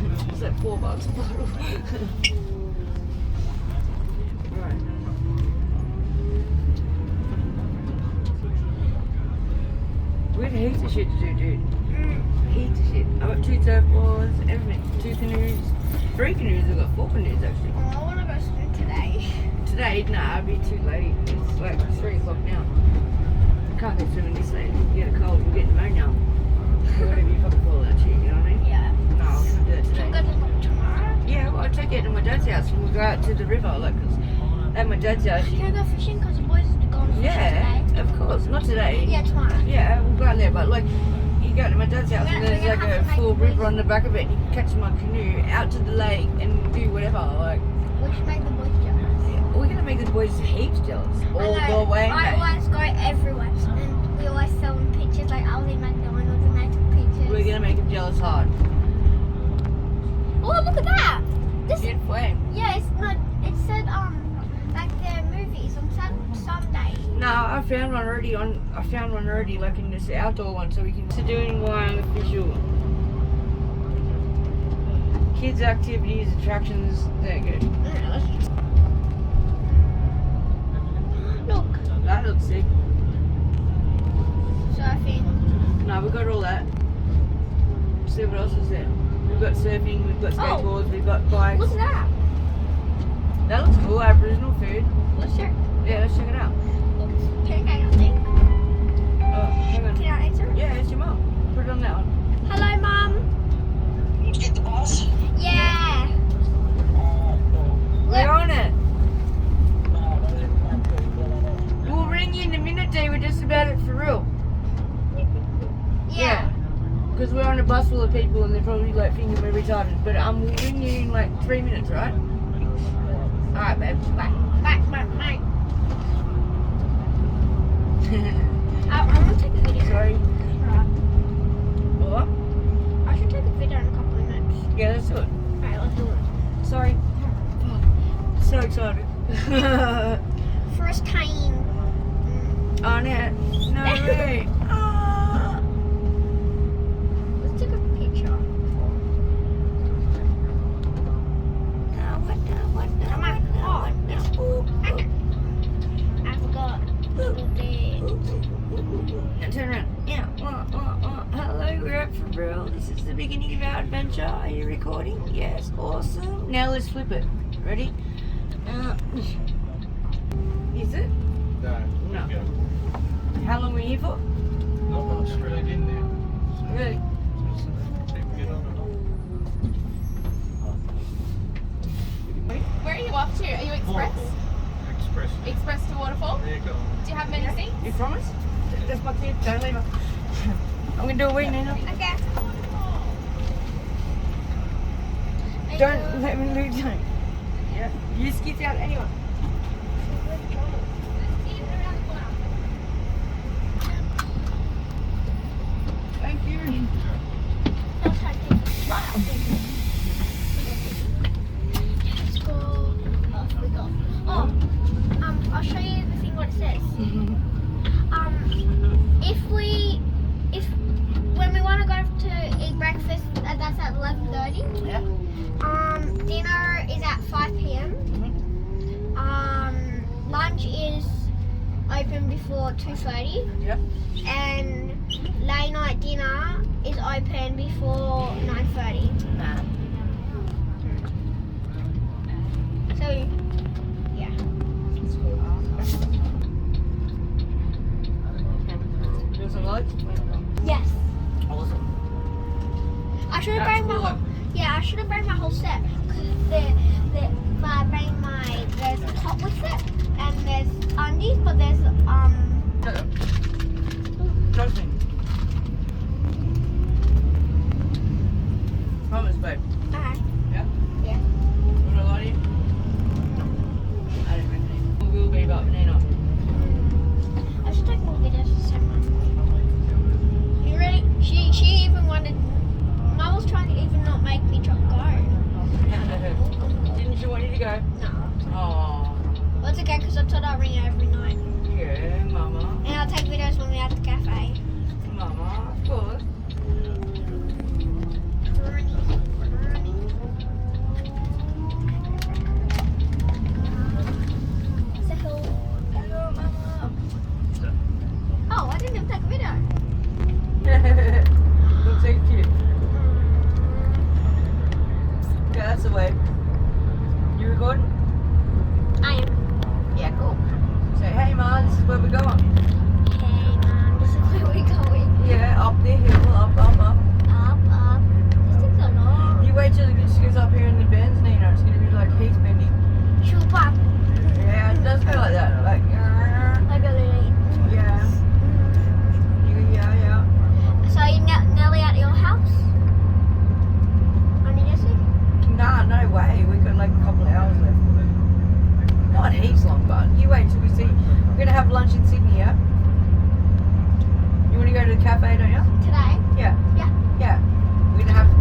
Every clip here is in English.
It's like $4 a bottle. Right. We had heaps of shit to do, dude. Heaps of shit. I got 2 surfboards, everything. 2 canoes. 3 canoes. I've got 4 canoes actually. Oh, I want to go swim today. Today, nah, it'd be too late. It's like 3 o'clock now. I can't go swimming this late. You get a cold, you get pneumonia. Or whatever you fucking call that shit, you know what I mean? Yeah. No, I can't do that Can we today. go to the tomorrow? Yeah, well, I'll take it to my dad's house and we'll go out to the river, like, 'cause at my dad's house, Can we go fishing? Because the boys are going fishing yeah, today. of course, not today. Yeah, tomorrow. Yeah, we'll go out there, but like, you go to my dad's house and there's We're like gonna a have to full make the river boys- on the back of it and you can catch my canoe out to the lake and do whatever, like, We should make the boys jealous. we're gonna make the boys heaps jealous, all I know, the way, I mate. always go everywhere and we always sell them pictures like I'll leave McDonald's and they took pictures. We're gonna make them jealous hard. Oh, look at that! This Beautiful, eh? yeah, it said like the movies on Sunday. No, I found one already like in this outdoor one, so we can doing one official kids activities, attractions, they're good. Look, That looks sick. surfing. No, we got all that. See what else is there? We've got surfing, we've got skateboards, we've got bikes. Look at that. That looks cool, Aboriginal food. Let's check. Yeah, let's check it out. Look, pancake, I think. Oh, hang on. Can I answer? Yeah, it's your mum. Put it on that one. Hello, Mum. Did you get the bus? Yeah. We're on it. We'll ring you in a minute, Dee. We're just about it for real. Yeah. Because we're on a bus full of people and they're probably like thinking we're retarded. But we'll ring you in like 3 minutes, right? Alright, babe. Bye. Bye. I want to take a video. Sorry. Right. What? I should take a video in a couple of minutes. Yeah, let's do it. Alright, let's do it. Sorry. So excited. First time. On it. No way. Let's take a picture. Come on. Oh, it's I forgot. Now turn around. Yeah. Hello, we're up for real. This is the beginning of our adventure. Are you recording? Yes. Awesome. Now let's flip it. Ready? Is it? No. No. How long were you here for? Not much, straight in there. Really? People get on and on. Where are you off to? Are you express? Express. Express to Waterfall? There you go. Do you have many seats? You promise? That's my kid. Don't leave her. I'm gonna do a wee, Nina. Okay. Don't let me lose you. Yeah. You skip out anyway. Thank you. Let's go. Off we go. Oh, I'll show you the thing what it says. When we want to go to eat breakfast, that's at 11:30. Yeah. Dinner is at 5 p.m. Lunch is open before 2:30. Yeah. And late night dinner is open before 9:30. Nah. So, yeah. You want some lights? Yes. Awesome. I should have That's brought my cool. whole. Yeah, I should have brought my whole set because there's a top with it and there's undies, but there's Justin. Promise, babe. Yeah. Yeah? Yeah. Would I lie to you? I didn't reckon it. We'll be about Nina. I should take more videos this time. You ready? She even wanted. Mum was trying to even not make me go. Didn't she want you to go? No. Oh, Well, it's okay because I told her I'll ring her every night. yeah, mama. And I'll take videos when we're at the cafe. Mama, of course. Running. minutes away. You recording? I am. Yeah, cool. So, hey, Ma, this is where we're going. Hey, Mom, this is where we're going. Yeah, up the hill, up. Up. This takes a long. You wait till it just goes up here in the bends, Nina. It's going to be like heat bendy. Shoop up. Yeah, it does go like that. Like, Like a little. yeah. Yeah. So you're nearly at your house? Honey, Jesse? Nah, no way. We got like a couple of hours left. Not heaps long, but you wait till we see. We're going to have lunch in Sydney, yeah? You want to go to the cafe, don't you? Today? Yeah. Yeah. We're going to have a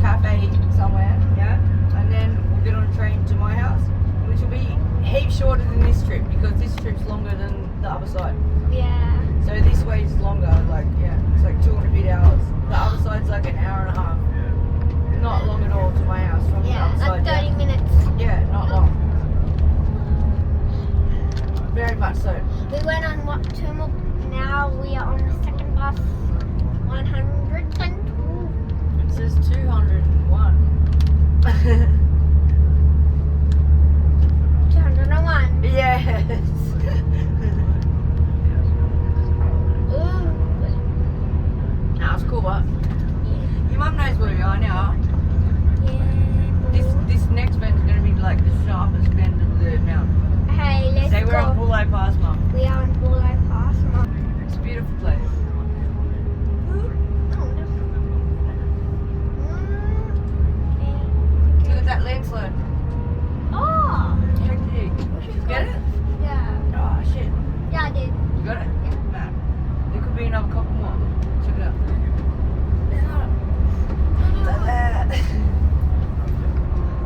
cafe somewhere, yeah? And then we'll get on a train to my house, which will be heaps shorter than this trip because this trip's longer than the other side. Yeah. So this way is longer, like, yeah, it's like 2 and a bit hours. The other side's like an hour and a half. Not long at all to my house from the Yeah, other like side. 30 minutes. Yeah, not long. Very much so. We went on what, 2 more? Now we are on the second bus. 102. It says 201. 201. Yes. Ooh. Nah, it's cool, but your mum knows where we are now. Yeah. This next bend's gonna be like the sharpest bend of the mountain. Hey, let's Say we're on go. Bulleye Pass, Mum. We are on Bulleye Pass, Mom. It's a beautiful place. Look at that landslide. Oh, Hectic. Get it? yeah. Oh shit. Yeah, I did. You got it? Nah. There could be another couple more. Check it out. Look at that.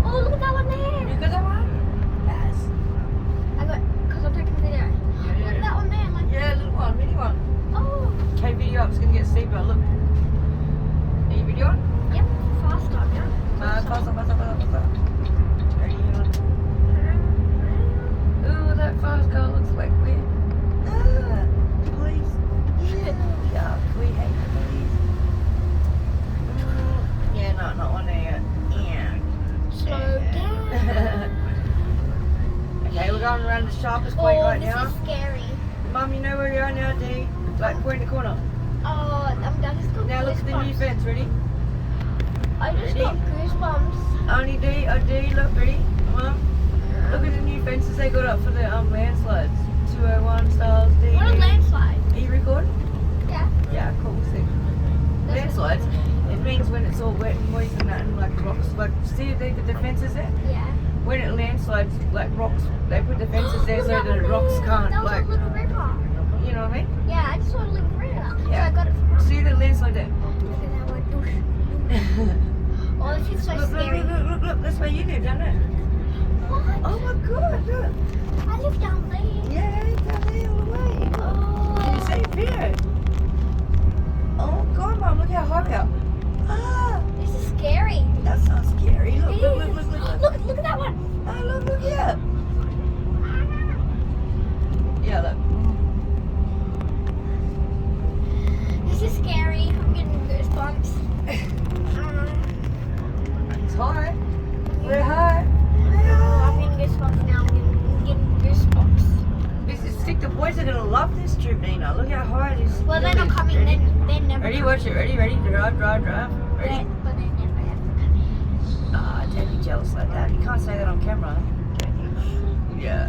Oh, look at that one there. You got that one? Yes. I got, because I'm taking a video. Look at that one there. Like, Yeah, little one, mini one. oh, Okay, video up. It's gonna get steeper. Look. Are you videoing? yep, fast on, yeah. Faster. Ready, on. Ooh, that fast car looks like weird. Police. Yeah, we hate the police. Yeah, no, not one there yet. Yeah. Slow down. Okay, we're going around the sharpest point Oh, right this now. is scary. Mum, you know where we are now, D? Like, point in the corner. Oh, I just got Now look at the new goosebumps. fence, ready? I just got goosebumps. Only D, look, ready? Mum, look at the new fences they got up for the landslides. 201 styles, D. What a landslide. Are you recording? Yeah. Yeah, cool, sick. Landslides, it means when it's all wet and moist and that and like rocks, like, see they put the fences there? Yeah. When it landslides, like rocks, they put the fences there Look so at that the one rocks there. can't, That was like, a little river. you know what I mean? Yeah, I just saw a little river. So Yeah. I got it from her. See the landslide there? Look at that one. Doosh. Oh, this is so Look, scary. look, that's where you live, doesn't it? What? Oh my god, look. I live down there. Yeah, it's down there all the way. Can you Oh. see it here? Oh god, Mum, look how high we are. Ah, This is scary. that's not scary. Look, It look, is. look, look, look. Look at that one. Oh, look here. Yeah, look. This is scary. I'm getting goosebumps. It's high. We're high. Oh, I'm getting goosebumps now. I'm getting goosebumps. This is sick. The boys are gonna love this trip, Nina. Look how high it is. Well, they're not coming. Ready? They're never Ready? coming. Watch it. Ready? Drive. Ready? But they're never ever coming. Ah, don't be jealous like that. You can't say that on camera, can you? Yeah.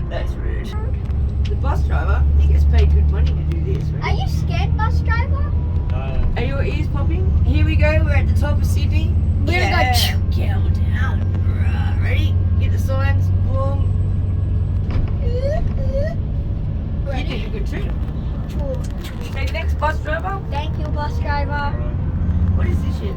That's rude. The bus driver, he gets paid good money to do this, Are right? you scared, bus driver? Are your ears popping? Here we go. We're at the top of Sydney. We're gonna go. Count down. Ready? Get the signs. Boom. You did a good too. Say next, bus driver. Thank you, bus driver. What is this shit?